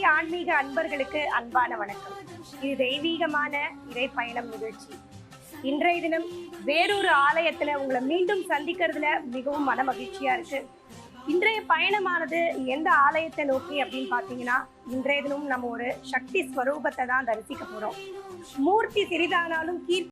ஆன்மீக அன்பர்களுக்கு அன்பான வணக்கம். இது தெய்வீகமான இறை பயணம் நிகழ்ச்சி. இன்றைய தினம் வேறொரு ஆலயத்துல உங்களை மீண்டும் சந்திக்கிறதுல மிகவும் மன மகிழ்ச்சியா இருக்கு. இன்றைய பயணமானது எந்த ஆலயத்தை நோக்கி அப்படின்னு பாத்தீங்கன்னா, இன்றைய தினம் நம்ம ஒரு சக்தி ஸ்வரூபத்தை தான் தரிசிக்க போறோம். மூர்த்தி சிறிதானாலும் கீர்த்தி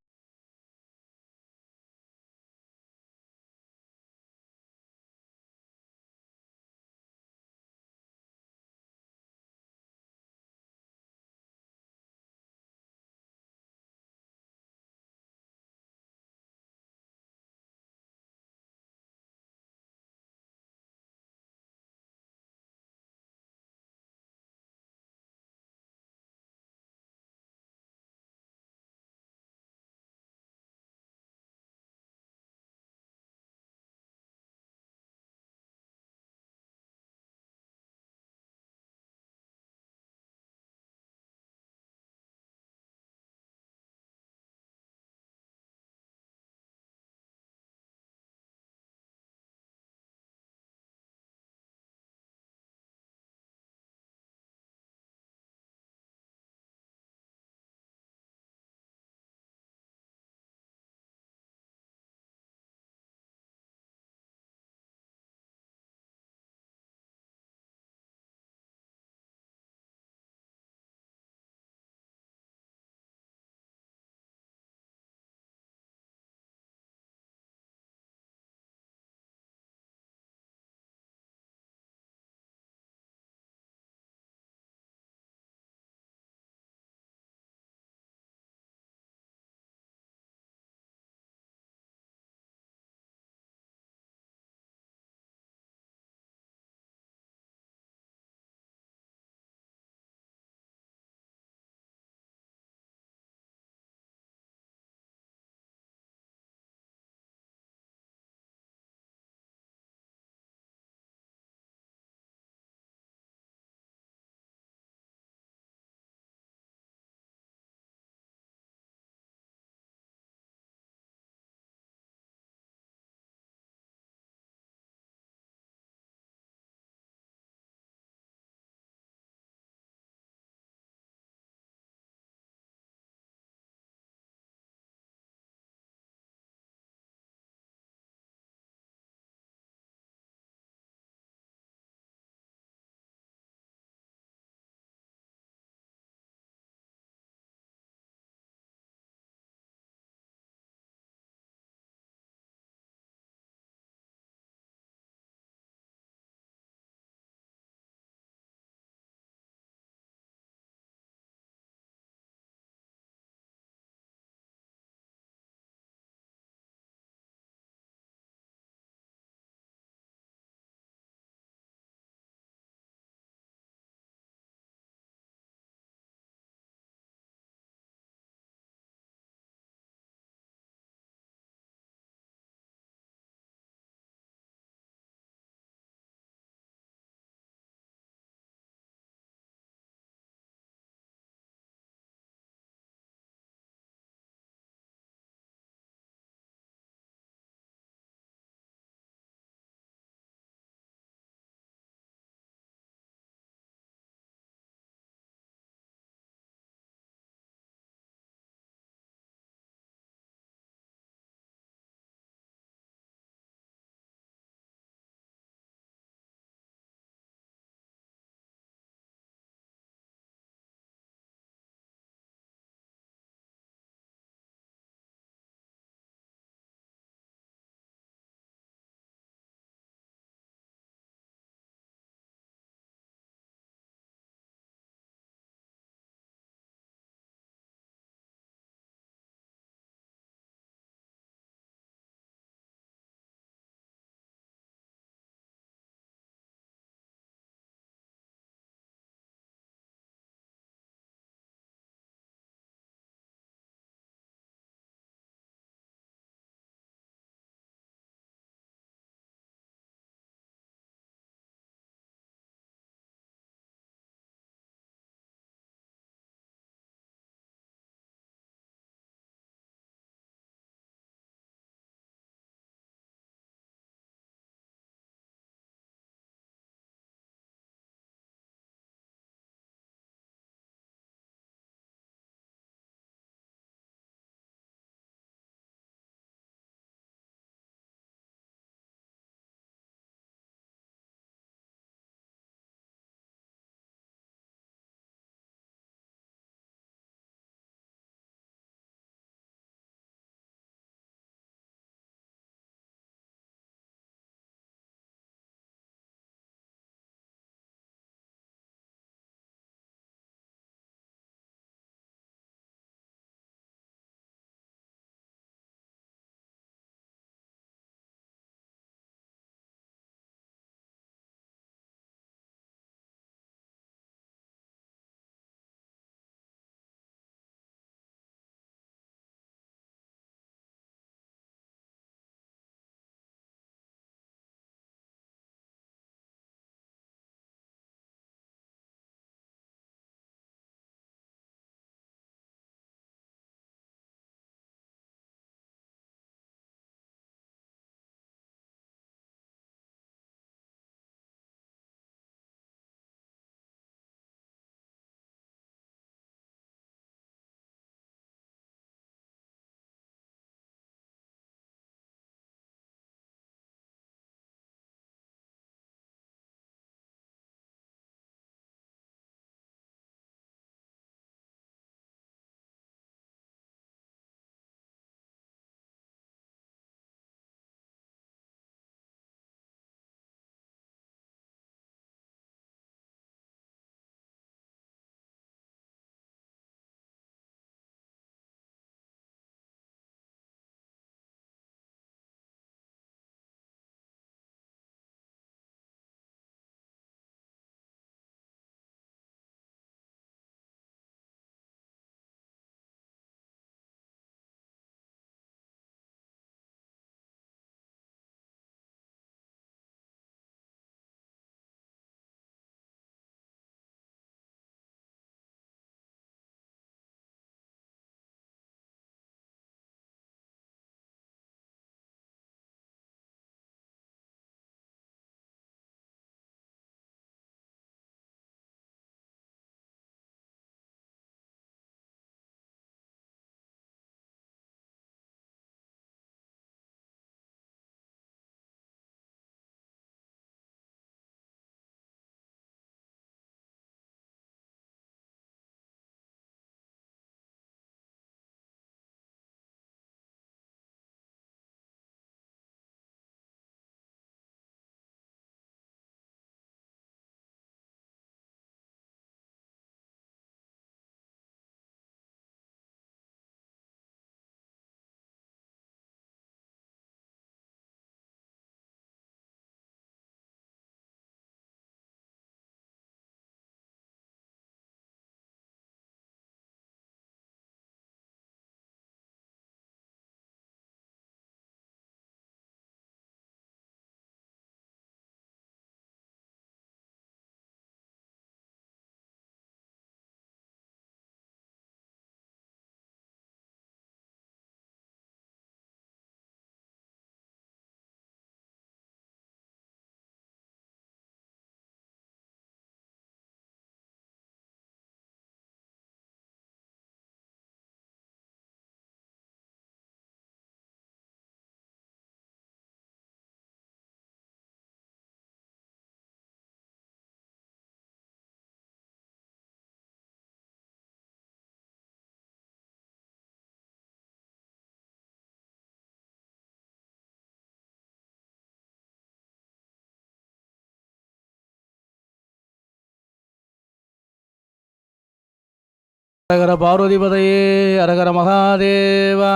அரகர பார்வதிபதையே அரகர மகாதேவா.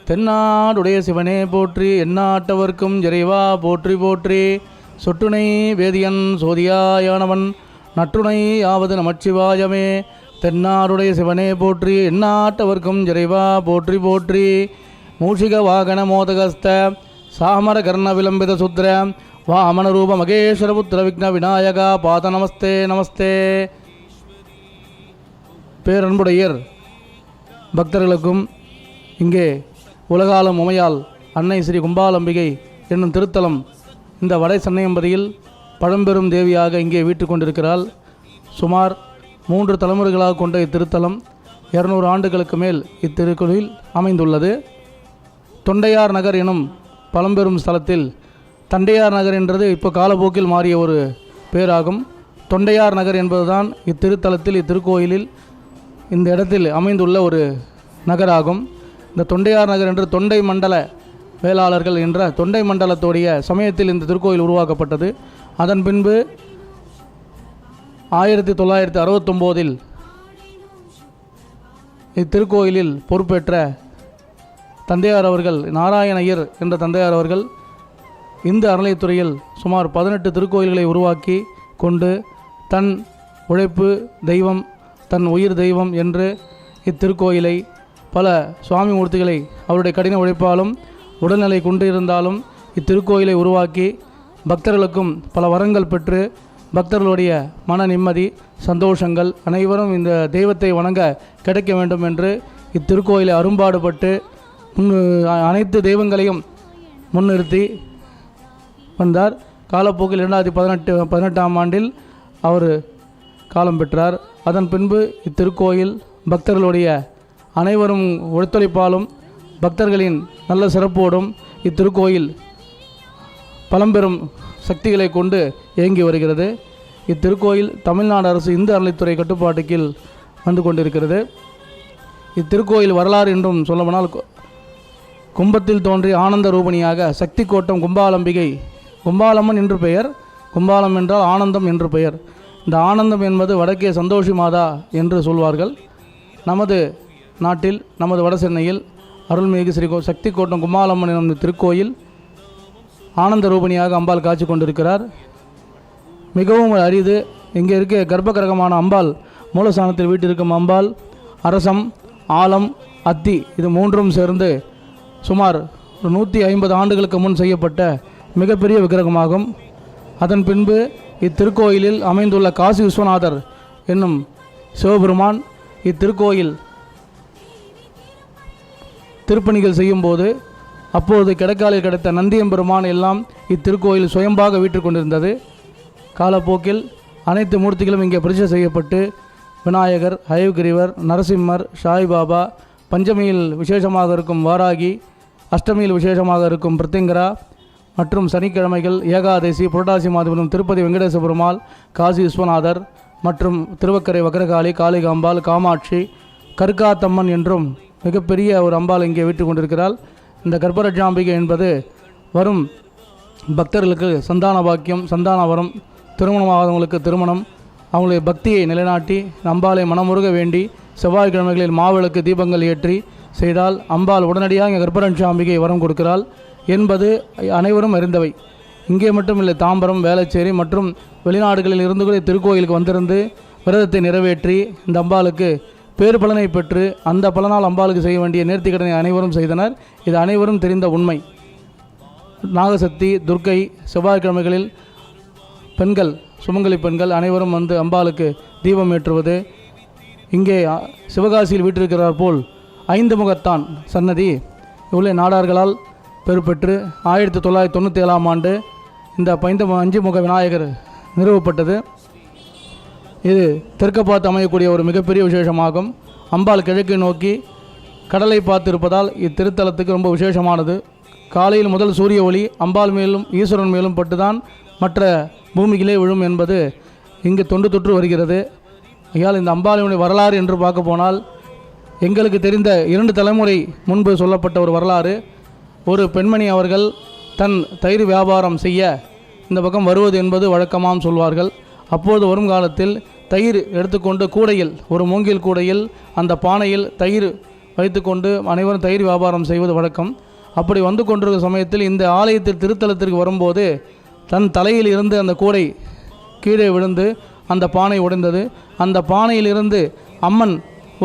தென்னாடுடைய சிவனே போற்றி, எந்நாட்டவர்க்கும் இறைவா போற்றி போற்றி. சொட்டுணை வேதியன் சோதியாயானவன் நற்றுணை யாவது நமச்சிவாயமே. தென்னாடுடைய சிவனே போற்றி, எந்நாட்டவர்க்கும் இறைவா போற்றி போற்றி. மூஷிக வாகன மோதகஸ்த சாமர கர்ண விளம்பித சுத்ர வாமன ரூப மகேஸ்வர புத்திர விக்ன விநாயகா பாத நமஸ்தே நமஸ்தே. பேரன்புடையர் பக்தர்களுக்கும் இங்கே உலகாலும் உமையால் அன்னை ஸ்ரீ கும்பாலம்பிகை என்னும் திருத்தலம் இந்த வடை சன்னையம்பதியில் பழம்பெரும் தேவியாக இங்கே வீட்டு கொண்டிருக்கிறாள். சுமார் 3 தலைமுறைகளாக கொண்ட இத்திருத்தலம் 200 ஆண்டுகளுக்கு மேல் இத்திருக்கோயில் அமைந்துள்ளது. தொண்டையார் நகர் எனும் பழம்பெரும் ஸ்தலத்தில், தண்டையார் நகர் என்றது இப்போ காலப்போக்கில் மாறிய ஒரு பேராகும். தொண்டையார் நகர் என்பதுதான் இத்திருத்தலத்தில் இத்திருக்கோயிலில் இந்த இடத்தில் அமைந்துள்ள ஒரு நகராகும். இந்த தொண்டையார் நகர் என்று தொண்டை மண்டல வேளாளர்கள் என்ற தொண்டை மண்டலத்துடைய சமயத்தில் இந்த திருக்கோயில் உருவாக்கப்பட்டது. அதன் பின்பு 1969இல் இத்திருக்கோயிலில் பொறுப்பேற்ற தந்தையார் அவர்கள், நாராயணய்யர் என்ற தந்தையார் அவர்கள் இந்து அறநிலையத்துறையில் சுமார் 18 திருக்கோயில்களை உருவாக்கி கொண்டு தன் உழைப்பு தெய்வம், தன் உயிர் தெய்வம் என்று இத்திருக்கோயிலை பல சுவாமி மூர்த்திகளை அவருடைய கடின உழைப்பாலும் உடல்நிலை கொண்டு இருந்தாலும் இத்திருக்கோயிலை உருவாக்கி பக்தர்களுக்கும் பல வரங்கள் பெற்று பக்தர்களுடைய மன நிம்மதி சந்தோஷங்கள் அனைவரும் இந்த தெய்வத்தை வணங்க கிடைக்க வேண்டும் என்று இத்திருக்கோயிலை அரும்பாடுபட்டு அனைத்து தெய்வங்களையும் முன்னிறுத்தி வந்தார். காலப்போக்கில் 2018ஆம் ஆண்டில் அவர் காலம் பெற்றார். அதன் பின்பு இத்திருக்கோயில் பக்தர்களுடைய அனைவரும் ஒத்துழைப்பாலும் பக்தர்களின் நல்ல சிறப்போடும் இத்திருக்கோயில் பழம்பெரும் சக்திகளை கொண்டு இயங்கி வருகிறது. இத்திருக்கோயில் தமிழ்நாடு அரசு இந்து அறநிலைத்துறை கட்டுப்பாட்டுக்கு வந்து கொண்டிருக்கிறது. இத்திருக்கோயில் வரலாறு என்றும் சொல்லப்போனால், கும்பத்தில் தோன்றிய ஆனந்த ரூபணியாக சக்தி கோட்டம் கும்பாலம்பிகை, கும்பாலம்மன் என்று பெயர், கும்பாலம் என்றால் ஆனந்தம் என்று பெயர். இந்த ஆனந்தம் என்பது வடக்கே சந்தோஷி மாதா என்று சொல்வார்கள். நமது நாட்டில் நமது வட சென்னையில் அருள்மிகு ஸ்ரீ சக்தி கோட்டம் கும்பாலம்மன் எனும் திருக்கோயில் ஆனந்த ரூபணியாக அம்பாள் காட்சி கொண்டிருக்கிறார். மிகவும் அரிது. இங்கே இருக்க கர்ப்பகிரகமான அம்பாள், மூலஸ்தானத்தில் வீட்டிருக்கும் அம்பாள் அரசம், ஆலம், அத்தி இது மூன்றும் சேர்ந்து சுமார் 150 ஆண்டுகளுக்கு முன் செய்யப்பட்ட மிகப்பெரிய விக்கிரகமாகும். அதன் பின்பு இத்திருக்கோயிலில் அமைந்துள்ள காசி விஸ்வநாதர் என்னும் சிவபெருமான் இத்திருக்கோயில் திருப்பணிகள் செய்யும்போது அப்போது கிடைக்காலில் கிடைத்த நந்தியம்பெருமான் எல்லாம் இத்திருக்கோயில் சுயம்பாக வீற்று கொண்டிருந்தது. காலப்போக்கில் அனைத்து மூர்த்திகளும் இங்கே பிரதிஷ்டை செய்யப்பட்டு விநாயகர், ஹயகிரீவர், நரசிம்மர், சாய்பாபா, பஞ்சமியில் விசேஷமாக இருக்கும் வாராகி, அஷ்டமியில் விசேஷமாக இருக்கும் பிரித்திங்கரா மற்றும் சனிக்கிழமைகள் ஏகாதசி, புரட்டாசி மாதம் திருப்பதி வெங்கடேச பெருமாள், காசி விஸ்வநாதர் மற்றும் திருவக்கரை வக்ரகாளி, காளிகாம்பாள், காமாட்சி, கற்காத்தம்மன் என்றும் மிகப்பெரிய ஒரு அம்பாள் இங்கே வீட்டு கொண்டிருக்கிறாள். இந்த கர்ப்பரட்சாம்பிகை என்பது வரும் பக்தர்களுக்கு சந்தான பாக்கியம், சந்தான வரம், திருமணமாகாதவங்களுக்கு திருமணம், அவங்களுடைய பக்தியை நிலைநாட்டி அம்பாளை மனமுருக வேண்டி செவ்வாய்க்கிழமைகளில் மாவிளக்கு தீபங்கள் ஏற்றி செய்தால் அம்பாள் உடனடியாக கர்ப்பரட்சாம்பிகை வரம் கொடுக்கிறாள் என்பது அனைவரும் அறிந்தவை. இங்கே மட்டுமில்லை, தாம்பரம், வேளச்சேரி மற்றும் வெளிநாடுகளில் இருந்து கூட திருக்கோயிலுக்கு வந்திருந்து விரதத்தை நிறைவேற்றி இந்த அம்பாளுக்கு பேறு பலனை பெற்று அந்த பலனால் அம்பாளுக்கு செய்ய வேண்டிய நேர்த்திக்கடனை அனைவரும் செய்தனர். இது அனைவரும் தெரிந்த உண்மை. நாகசக்தி, துர்க்கை செவ்வாய்க்கிழமைகளில் பெண்கள், சுமங்கலி பெண்கள் அனைவரும் வந்து அம்பாளுக்கு தீபம் ஏற்றுவது. இங்கே சிவகாசியில் வீற்றிருக்கிறார் போல் 5 முகத்தான் சன்னதி இவ்வளோ நாடார்களால் பெறுபெற்று 1997ஆம் ஆண்டு இந்த 5 முக விநாயகர் நிறுவப்பட்டது. இது தெற்கு பார்த்து அமையக்கூடிய ஒரு மிகப்பெரிய விசேஷமாகும். அம்பாள் கிழக்கை நோக்கி கடலை பார்த்து இருப்பதால் இத்திருத்தலத்துக்கு ரொம்ப விசேஷமானது. காலையில் முதல் சூரிய ஒளி அம்பாள் மேலும் ஈஸ்வரன் மேலும் பட்டுதான் மற்ற பூமியிலே விழும் என்பது இங்கு தொன்று தொற்று வருகிறது. ஐயால் இந்த அம்பாளுடைய வரலாறு என்று பார்க்க போனால், எங்களுக்கு தெரிந்த 2 தலைமுறை முன்பு சொல்லப்பட்ட ஒரு வரலாறு. ஒரு பெண்மணி அவர்கள் தன் தயிர் வியாபாரம் செய்ய இந்த பக்கம் வருவது என்பது வழக்கமாம் சொல்வார்கள். அப்போது வரும் காலத்தில் தயிர் எடுத்துக்கொண்டு கூடையில், ஒரு மூங்கில் கூடையில் அந்த பானையில் தயிர் வைத்துக்கொண்டு அனைவரும் தயிர் வியாபாரம் செய்வது வழக்கம். அப்படி வந்து கொண்டிருக்கும் சமயத்தில் இந்த ஆலயத்தில் திருத்தலத்திற்கு வரும்போது தன் தலையில் இருந்து அந்த கூடை கீழே விழுந்து அந்த பானை உடைந்தது. அந்த பானையிலிருந்து அம்மன்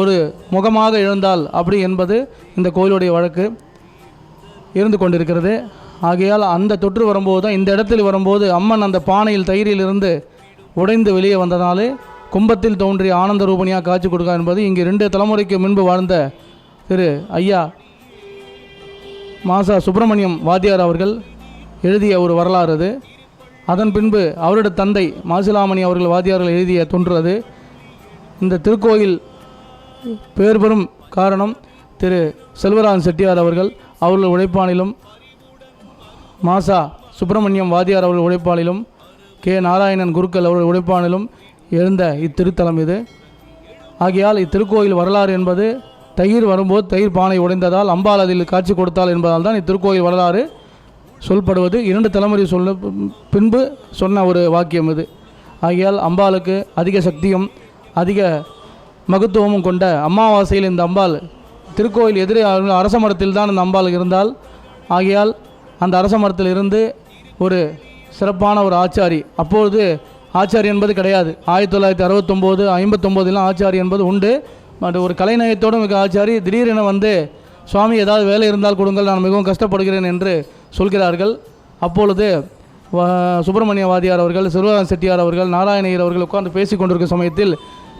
ஒரு முகமாக எழுந்தாள் அப்படி என்பது இந்த கோயிலுடைய வழக்கு இருந்து கொண்டிருக்கிறது. ஆகையால் அந்த தொற்று வரும்போது தான் இந்த இடத்தில் வரும்போது அம்மன் அந்த பானையில் தயிரிலிருந்து உடைந்து வெளியே வந்ததாலே கும்பத்தில் தோன்றிய ஆனந்த ரூபணியாக காட்சி கொடுக்கா என்பது இங்கு 2 தலைமுறைக்கு முன்பு வாழ்ந்த திரு ஐயா மாசா சுப்பிரமணியம் வாத்தியார் அவர்கள் எழுதிய ஒரு வரலாறு அது. அதன் பின்பு அவருடைய தந்தை மாசிலாமணி அவர்கள் வாத்தியார்கள் எழுதிய தொன்று அது. இந்த திருக்கோயில் பேர் பெறும் காரணம் திரு செல்வராஜன் செட்டியார் அவர்கள் உழைப்பானிலும், மாசா சுப்பிரமணியம் வாத்தியார் அவர்கள் உழைப்பானிலும், கே நாராயணன் குருக்கள் அவர்கள் உழைப்பானிலும் எழுந்த இத்திருத்தலம் இது. ஆகையால் இத்திருக்கோயில் வரலாறு என்பது தயிர் வரும்போது தயிர் பானை உடைந்ததால் அம்பாள் அதில் காட்சி கொடுத்தாள் என்பதால் தான் இத்திருக்கோயில் வரலாறு சொல்படுவது. 2 தலைமுறை பின்பு சொன்ன ஒரு வாக்கியம் இது. ஆகையால் அம்பாளுக்கு அதிக சக்தியும் அதிக மகத்துவமும் கொண்ட அமாவாசையில் இந்த அம்பாள் திருக்கோயில் எதிரே அரச மரத்தில் தான் இந்த அம்பாள் இருந்தால். ஆகையால் அந்த அரச மரத்தில் இருந்து ஒரு சிறப்பான ஒரு ஆச்சாரி, அப்பொழுது ஆச்சாரி என்பது கிடையாது, 1969 59 ஆச்சாரி என்பது உண்டு. ஒரு கலைநயத்தோடு மிக ஆச்சாரி திடீரென வந்து சுவாமி ஏதாவது வேலை இருந்தால் கொடுங்கள், நான் மிகவும் கஷ்டப்படுகிறேன் என்று சொல்கிறார்கள். அப்பொழுது சுப்பிரமணிய வாதியார் அவர்கள், சிறுவராஜன் செட்டியார் அவர்கள், நாராயணயர் அவர்கள் உட்கார்ந்து பேசி கொண்டிருக்கும் சமயத்தில்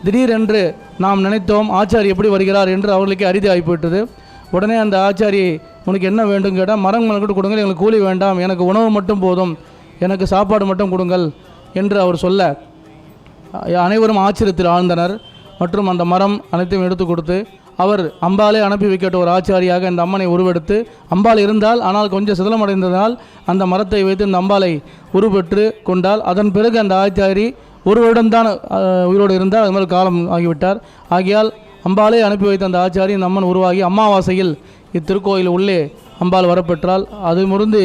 திடீரென்று நாம் நினைத்தோம் ஆச்சாரி எப்படி வருகிறார் என்று அவர்களுக்கு அரிதி ஆகிப்போயிட்டது. உடனே அந்த ஆச்சாரி உனக்கு என்ன வேண்டும் கேட்டால், மரங்களுக்கு கொடுங்கள், எங்களுக்கு கூலி வேண்டாம், எனக்கு உணவு மட்டும் போதும், எனக்கு சாப்பாடு மட்டும் கொடுங்கள் என்று அவர் சொல்ல அனைவரும் ஆச்சரியத்தில் ஆழ்ந்தனர். மற்றும் அந்த மரம் அனைத்தையும் எடுத்து கொடுத்து அவர் அம்பாலே அனுப்பி வைக்கட்ட ஒரு ஆச்சாரியாக இந்த அம்மனை உருவெடுத்து, அம்பாள் இருந்தால் ஆனால் கொஞ்சம் சிதலமடைந்ததால் அந்த மரத்தை வைத்து இந்த அம்பாளை உருவெற்று கொண்டால். அதன் பிறகு அந்த ஆச்சாரி ஒரு வருடம்தான் உயிரோடு இருந்தால், அது மாதிரி காலம் ஆகிவிட்டார். ஆகையால் அம்பாலே அனுப்பி வைத்த அந்த ஆச்சாரி இந்த அம்மன் உருவாகி அமாவாசையில் இத்திருக்கோயில் உள்ளே அம்பாள் வரப்பெற்றால். அது முறிந்து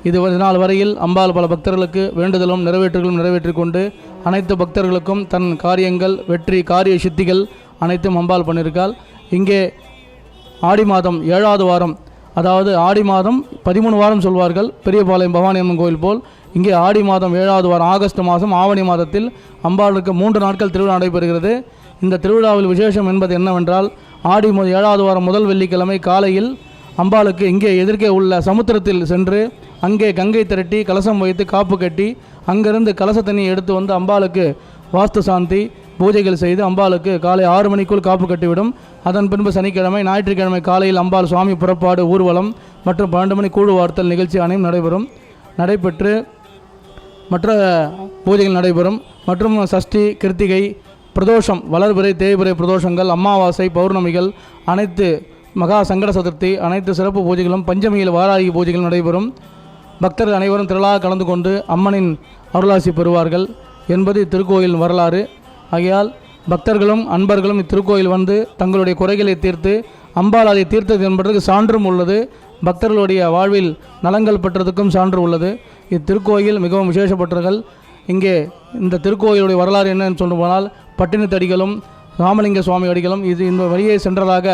இது நாள் வரையில் அம்பாள் பல பக்தர்களுக்கு வேண்டுதலும் நிறைவேற்றுகளும் நிறைவேற்றி கொண்டு அனைத்து பக்தர்களுக்கும் தன் காரியங்கள் வெற்றி காரிய சித்திகள் அனைத்தும் அம்பாள் பண்ணியிருக்காள். இங்கே ஆடி மாதம் 7வது வாரம், அதாவது ஆடி மாதம் 13 வாரம் சொல்வார்கள் பெரியபாளையம் பவானி அம்மன் கோயில் போல், இங்கே ஆடி மாதம் 7வது வாரம் ஆகஸ்ட் மாதம் ஆவணி மாதத்தில் அம்பாளுக்கு 3 நாட்கள் திருவிழா நடைபெறுகிறது. இந்த திருவிழாவில் விசேஷம் என்பது என்னவென்றால், ஆடி 7வது வாரம் முதல் வெள்ளிக்கிழமை காலையில் அம்பாளுக்கு இங்கே எதிர்க்கே உள்ள சமுத்திரத்தில் சென்று அங்கே கங்கை திரட்டி கலசம் வைத்து காப்பு கட்டி அங்கிருந்து கலச தண்ணியை எடுத்து வந்து அம்பாளுக்கு வாஸ்து சாந்தி பூஜைகள் செய்து அம்பாளுக்கு காலை 6 மணிக்குள் காப்பு கட்டிவிடும். அதன் பின்பு சனிக்கிழமை ஞாயிற்றுக்கிழமை காலையில் அம்பாள் சுவாமி புறப்பாடு ஊர்வலம் மற்றும் 12 மணி கூழு வார்த்தல் நிகழ்ச்சி அனைத்தும் நடைபெற்று மற்ற பூஜைகள் நடைபெறும். மற்றும் சஷ்டி கிருத்திகை பிரதோஷம் வளர்பிறை தேய்பிறை பிரதோஷங்கள் அமாவாசை பௌர்ணமிகள் அனைத்து மகா சங்கட சதுர்த்தி அனைத்து சிறப்பு பூஜைகளும் பஞ்சமியில் வாராகி பூஜைகள் நடைபெறும். பக்தர்கள் அனைவரும் திரளாக கலந்து கொண்டு அம்மனின் அருளாசி பெறுவார்கள் என்பது இத்திருக்கோயில் வரலாறு. ஆகையால் பக்தர்களும் அன்பர்களும் இத்திருக்கோயில் வந்து தங்களுடைய குறைகளை தீர்த்து அம்பாள் அதை தீர்த்தது என்பதற்கு சான்றும் உள்ளது. பக்தர்களுடைய வாழ்வில் நலங்கள் பெற்றதுக்கும் சான்று உள்ளது. இத்திருக்கோயில் மிகவும் விசேஷப்பட்டவர்கள். இங்கே இந்த திருக்கோயிலுடைய வரலாறு என்னன்னு சொல்ல போனால், பட்டினத்தடிகளும் ராமலிங்க சுவாமி அடிகளும் இது இந்த வழியே சென்றதாக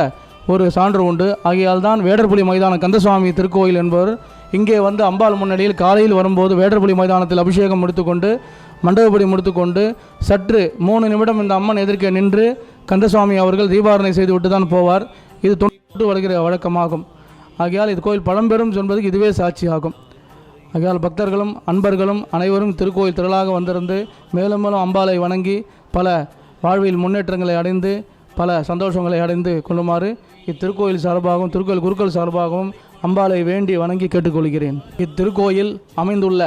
ஒரு சான்று உண்டு. ஆகையால் தான் வேடர்புலி மைதான கந்தசுவாமி திருக்கோயில் என்பவர் இங்கே வந்து அம்பாள் முன்னணியில் காலையில் வரும்போது வேடர்புலி மைதானத்தில் அபிஷேகம் முடித்துக்கொண்டு மண்டபப்படி முடித்துக்கொண்டு சற்று 3 நிமிடம் இந்த அம்மன் எதிர்க்க நின்று கந்தசுவாமி அவர்கள் தீபாரணை செய்துவிட்டு தான் போவார். இது தொண்டு வருகிற வழக்கமாகும். ஆகையால் இது கோயில் பழம்பெரும் என்பதுக்கு இதுவே சாட்சியாகும். ஆகையால் பக்தர்களும் அன்பர்களும் அனைவரும் திருக்கோயில் திரளாக வந்திருந்து மேலும் மேலும் அம்பாளை வணங்கி பல வாழ்வில் முன்னேற்றங்களை அடைந்து பல சந்தோஷங்களை அடைந்து கொள்ளுமாறு இத்திருக்கோயில் சார்பாகவும் திருக்கோயில் குருக்கள் சார்பாகவும் அம்பாளை வேண்டி வணங்கி கேட்டுக்கொள்கிறேன். இத்திருக்கோயில் அமைந்துள்ள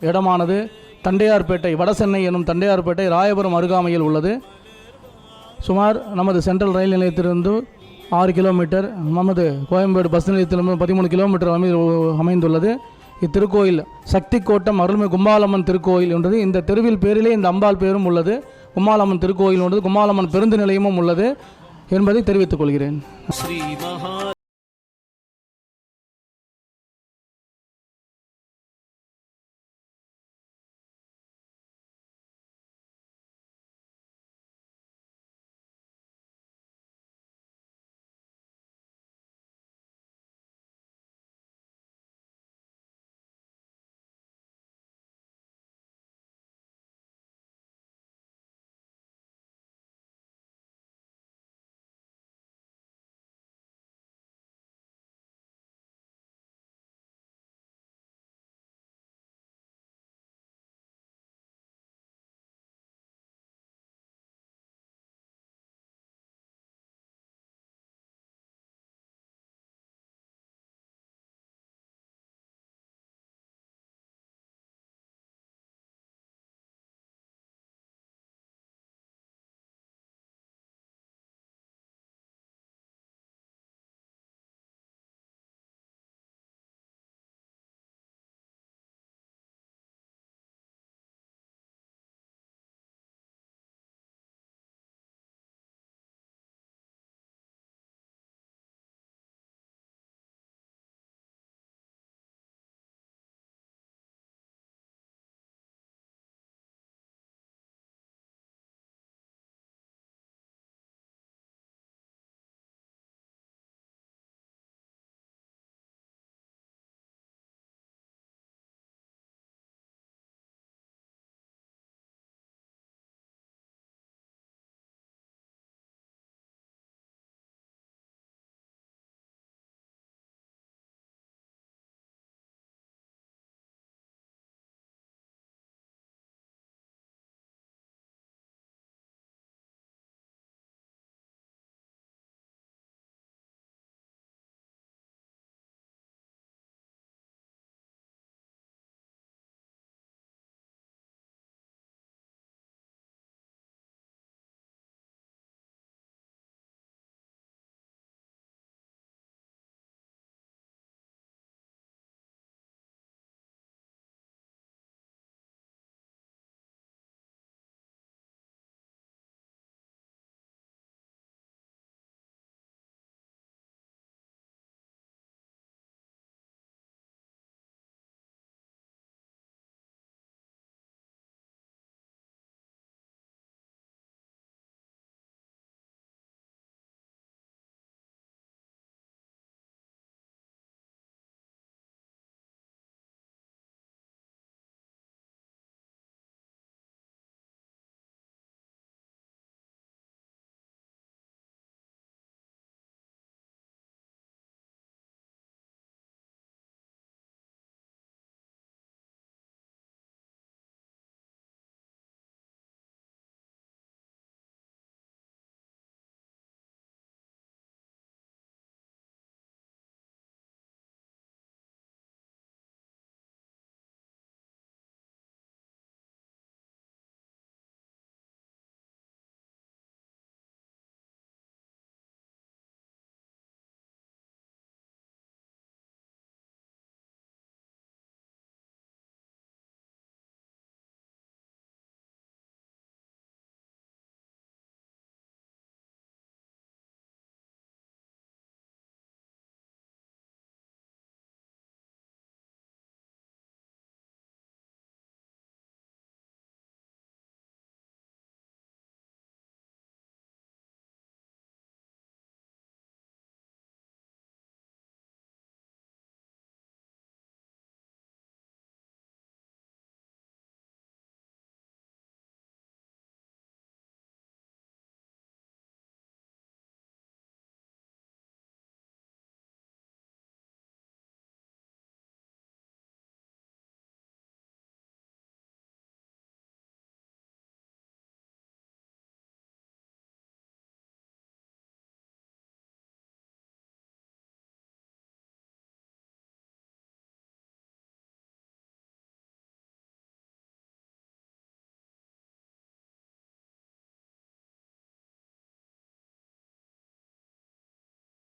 இடமானது தண்டையார்பேட்டை வடசென்னை எனும் தண்டையார்பேட்டை ராயபுரம் அருகாமையில் உள்ளது. சுமார் நமது சென்ட்ரல் ரயில் நிலையத்திலிருந்து 6 கிலோமீட்டர், நமது கோயம்பேடு பஸ் நிலையத்திலிருந்து 13 கிலோமீட்டர் அமைந்துள்ளது. இத்திருக்கோயில் சக்தி கோட்டம் அருள்மிகு கும்மாளம்மன் திருக்கோயில் என்றது. இந்த தெருவில் பேரிலே இந்த அம்பாள் பேரும் உள்ளது. கும்மாளம்மன் திருக்கோயில் உள்ளது. கும்மாளம்மன் பெருந்து நிலையமும் உள்ளது என்பதை தெரிவித்துக் கொள்கிறேன்.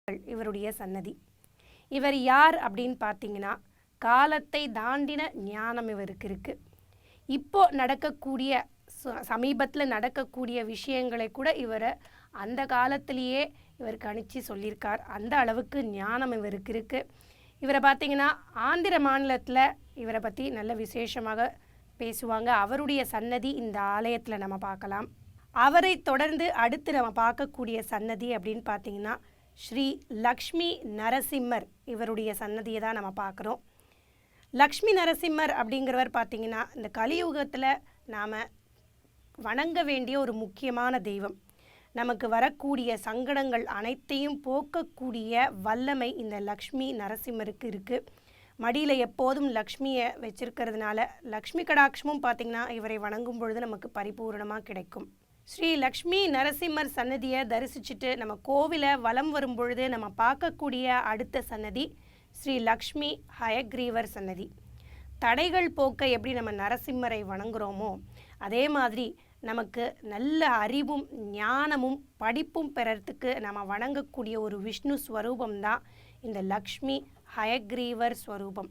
இவருடைய சன்னதி. இவர் யார் அப்படின்னு பார்த்தீங்கன்னா, காலத்தை தாண்டின ஞானம் இவருக்கு இருக்குது. இப்போ நடக்கக்கூடிய சமீபத்தில் நடக்கக்கூடிய விஷயங்களை கூட இவரை அந்த காலத்திலேயே இவர் கணிச்சு சொல்லியிருக்கார். அந்த அளவுக்கு ஞானம் இவருக்கு இருக்குது. இவரை பார்த்திங்கன்னா ஆந்திர மாநிலத்தில் இவரை பற்றி நல்ல விசேஷமாக பேசுவாங்க. அவருடைய சன்னதி இந்த ஆலயத்தில் நம்ம பார்க்கலாம். அவரை தொடர்ந்து அடுத்து நம்ம பார்க்கக்கூடிய சன்னதி அப்படின்னு பார்த்திங்கன்னா ஸ்ரீ லக்ஷ்மி நரசிம்மர் இவருடைய சன்னதியை தான் நம்ம பார்க்குறோம். லக்ஷ்மி நரசிம்மர் அப்படிங்கிறவர் பார்த்திங்கன்னா இந்த கலியுகத்தில் நாம் வணங்க வேண்டிய ஒரு முக்கியமான தெய்வம். நமக்கு வரக்கூடிய சங்கடங்கள் அனைத்தையும் போக்கக்கூடிய வல்லமை இந்த லக்ஷ்மி நரசிம்மருக்கு இருக்குது. மடியில் எப்போதும் லக்ஷ்மியை வச்சிருக்கிறதுனால லக்ஷ்மி கடாட்சமும் பார்த்திங்கன்னா இவரை வணங்கும் பொழுது நமக்கு பரிபூர்ணமாக கிடைக்கும். ஸ்ரீ லக்ஷ்மி நரசிம்மர் சன்னதியை தரிசிச்சுட்டு நம்ம கோவிலை வலம் வரும் பொழுது நம்ம பார்க்கக்கூடிய அடுத்த சன்னதி ஸ்ரீ லக்ஷ்மி ஹயக்ரீவர் சன்னதி. தடைகள் போக்க எப்படி நம்ம நரசிம்மரை வணங்குகிறோமோ அதே மாதிரி நமக்கு நல்ல அறிவும் ஞானமும் படிப்பும் பெறறதுக்கு நம்ம வணங்கக்கூடிய ஒரு விஷ்ணு ஸ்வரூபம் தான் இந்த லக்ஷ்மி ஹயக்ரீவர் ஸ்வரூபம்.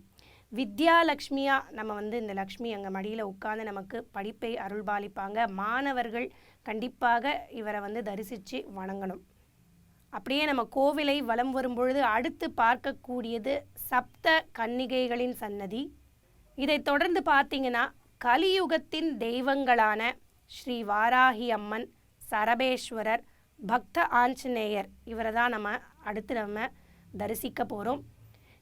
வித்யாலக்ஷ்மியாக நம்ம இந்த லக்ஷ்மி அங்கே மடியில் உட்கார்ந்து நமக்கு படிப்பை அருள்பாலிப்பாங்க. மாணவர்கள் கண்டிப்பாக இவரை தரிசித்து வணங்கணும். அப்படியே நம்ம கோவிலை வலம் வரும்பொழுது அடுத்து பார்க்கக்கூடியது சப்த கன்னிகைகளின் சன்னதி. இதை தொடர்ந்து பார்த்திங்கன்னா கலியுகத்தின் தெய்வங்களான ஸ்ரீ வாராகி அம்மன், சரபேஸ்வரர், பக்த ஆஞ்சநேயர் இவரை தான் நம்ம தரிசிக்க போகிறோம்.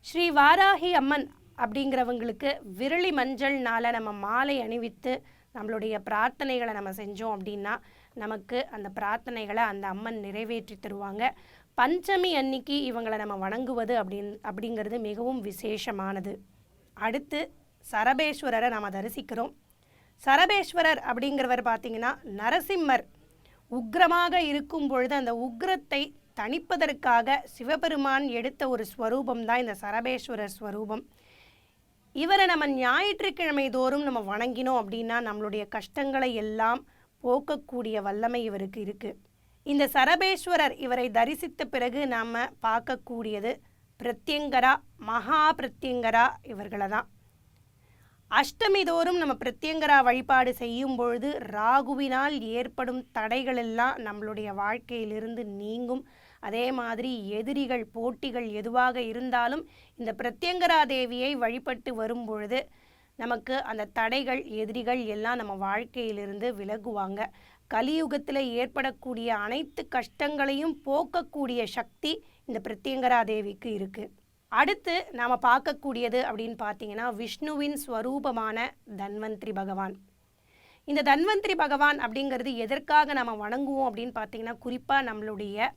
ஸ்ரீ வாராகி அம்மன் அப்படிங்கிறவங்களுக்கு விரலி மஞ்சள்னால் நம்ம மாலை அணிவித்து நம்மளுடைய பிரார்த்தனைகளை நம்ம செஞ்சோம் அப்படின்னா நமக்கு அந்த பிரார்த்தனைகளை அந்த அம்மன் நிறைவேற்றி தருவாங்க. பஞ்சமி அன்னைக்கு இவங்களை நம்ம வணங்குவது அப்படிங்கிறது மிகவும் விசேஷமானது. அடுத்து சரபேஸ்வரரை நம்ம தரிசிக்கிறோம். சரபேஸ்வரர் அப்படிங்கிறவர் பார்த்திங்கன்னா நரசிம்மர் உக்ரமாக இருக்கும் பொழுது அந்த உக்ரத்தை தணிப்பதற்காக சிவபெருமான் எடுத்த ஒரு ஸ்வரூபம் தான் இந்த சரபேஸ்வரர் ஸ்வரூபம். இவரை நம்ம ஞாயிற்றுக்கிழமை தோறும் நம்ம வணங்கினோம் அப்படின்னா நம்மளுடைய கஷ்டங்களை எல்லாம் போக்கக்கூடிய வல்லமை இவருக்கு இருக்குது. இந்த சரபேஸ்வரர் இவரை தரிசித்த பிறகு நாம் பார்க்கக்கூடியது பிரத்யங்கரா, மகா பிரத்யங்கரா இவர்களை தான். அஷ்டமி தோறும் நம்ம பிரத்யங்கரா வழிபாடு செய்யும் பொழுது ராகுவினால் ஏற்படும் தடைகள் எல்லாம் நம்மளுடைய வாழ்க்கையிலிருந்து நீங்கும். அதே மாதிரி எதிரிகள், போட்டிகள் எதுவாக இருந்தாலும் இந்த பிரத்யங்கரா தேவியை வழிபட்டு வரும் பொழுது நமக்கு அந்த தடைகள், எதிரிகள் எல்லாம் நம்ம வாழ்க்கையிலிருந்து விலகுவாங்க. கலியுகத்தில் ஏற்படக்கூடிய அனைத்து கஷ்டங்களையும் போக்கக்கூடிய சக்தி இந்த பிரத்யங்கரா தேவிக்கு இருக்குது. அடுத்து நாம் பார்க்கக்கூடியது அப்படின்னு பார்த்தீங்கன்னா விஷ்ணுவின் ஸ்வரூபமான தன்வந்திரி பகவான். இந்த தன்வந்திரி பகவான் அப்படிங்கிறது எதற்காக நம்ம வணங்குவோம் அப்படின்னு பார்த்தீங்கன்னா குறிப்பாக நம்மளுடைய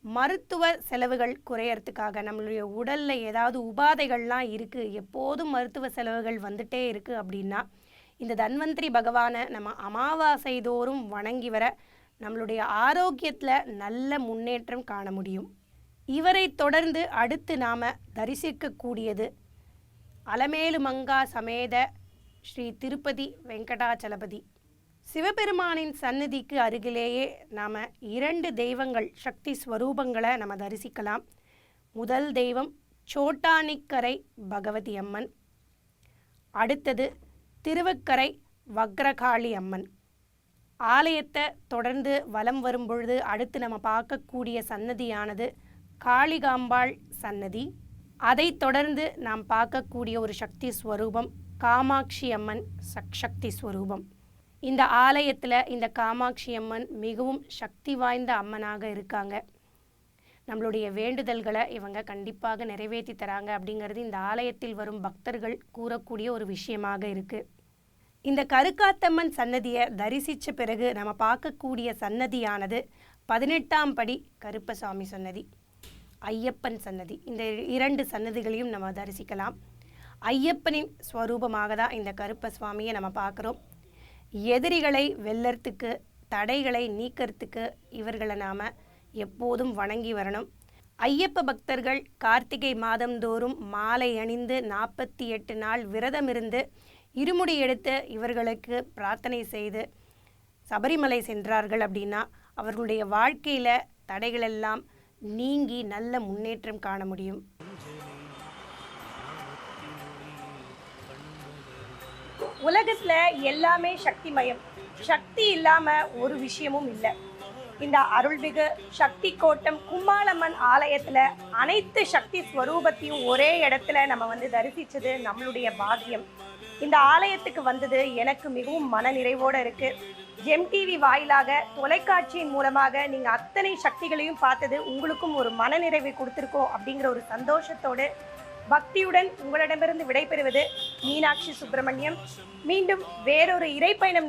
மருத்துவ செலவுகள் குறையறதுக்காக. நம்மளுடைய உடலில் ஏதாவது உபாதைகள்லாம் இருக்குது, எப்போதும் மருத்துவ செலவுகள் வந்துட்டே இருக்குது அப்படின்னா இந்த தன்வந்திரி பகவானை நம்ம அமாவாசை தோறும் வணங்கி வர நம்மளுடைய ஆரோக்கியத்தில் நல்ல முன்னேற்றம் காண முடியும். இவரை தொடர்ந்து அடுத்து நாம் தரிசிக்கக்கூடியது அலமேலு மங்கா சமேத ஸ்ரீ திருப்பதி வெங்கடாச்சலபதி. சிவபெருமானின் சந்நிதிக்கு அருகிலேயே நாம் 2 தெய்வங்கள், சக்தி ஸ்வரூபங்களை நம்ம தரிசிக்கலாம். முதல் தெய்வம் சோட்டானிக்கரை பகவதி அம்மன், அடுத்தது திருவக்கரை வக்ரகாளி அம்மன். ஆலயத்தை தொடர்ந்து வலம் வரும் பொழுது அடுத்து நம்ம பார்க்கக்கூடிய சன்னதியானது காளிகாம்பாள் சன்னதி. அதை தொடர்ந்து நாம் பார்க்கக்கூடிய ஒரு சக்தி ஸ்வரூபம் காமாட்சி அம்மன் சக்தி ஸ்வரூபம். இந்த ஆலயத்தில் இந்த காமாட்சி அம்மன் மிகவும் சக்தி வாய்ந்த அம்மனாக இருக்காங்க. நம்மளுடைய வேண்டுதல்களை இவங்க கண்டிப்பாக நிறைவேற்றி தராங்க அப்படிங்கிறது இந்த ஆலயத்தில் வரும் பக்தர்கள் கூறக்கூடிய ஒரு விஷயமாக இருக்குது. இந்த கருக்காத்தம்மன் சன்னதியை தரிசித்த பிறகு நம்ம பார்க்கக்கூடிய சன்னதியானது 18ஆம் படி கருப்பசாமி சன்னதி, ஐயப்பன் சன்னதி. இந்த 2 சன்னதிகளையும் நம்ம தரிசிக்கலாம். ஐயப்பனின் ஸ்வரூபமாக தான் இந்த கருப்ப சுவாமியை நம்ம பார்க்குறோம். எதிரிகளை வெல்லறதுக்கு, தடைகளை நீக்கிறதுக்கு இவர்களை நாம் எப்போதும் வணங்கி வரணும். ஐயப்ப பக்தர்கள் கார்த்திகை மாதந்தோறும் மாலை அணிந்து 48 நாள் விரதம் இருந்து இருமுடி எடுத்து இவர்களுக்கு பிரார்த்தனை செய்து சபரிமலை சென்றார்கள் அப்படின்னா அவர்களுடைய வாழ்க்கையில் தடைகளெல்லாம் நீங்கி நல்ல முன்னேற்றம் காண முடியும். உலகத்துல எல்லாமே சக்திமயம். சக்தி இல்லாம ஒரு விஷயமும் இல்லை. இந்த அருள்மிகு சக்தி கோட்டம் கும்மாளம்மன் ஆலயத்துல அனைத்து சக்தி ஸ்வரூபத்தையும் ஒரே இடத்துல நம்ம தரிசிச்சது நம்மளுடைய பாக்கியம். இந்த ஆலயத்துக்கு வந்தது எனக்கு மிகவும் மன நிறைவோட இருக்கு. ஜெம் டிவி வாயிலாக தொலைக்காட்சியின் மூலமாக நீங்க அத்தனை சக்திகளையும் பார்த்தது உங்களுக்கும் ஒரு மன நிறைவை கொடுத்துருக்கோம் அப்படிங்கிற ஒரு சந்தோஷத்தோடு பக்தியுடன் உங்களிடமிருந்து விடைபெறுவது மீனாட்சி சுப்பிரமணியம். மீண்டும் வேறொரு இறைப்பயணம்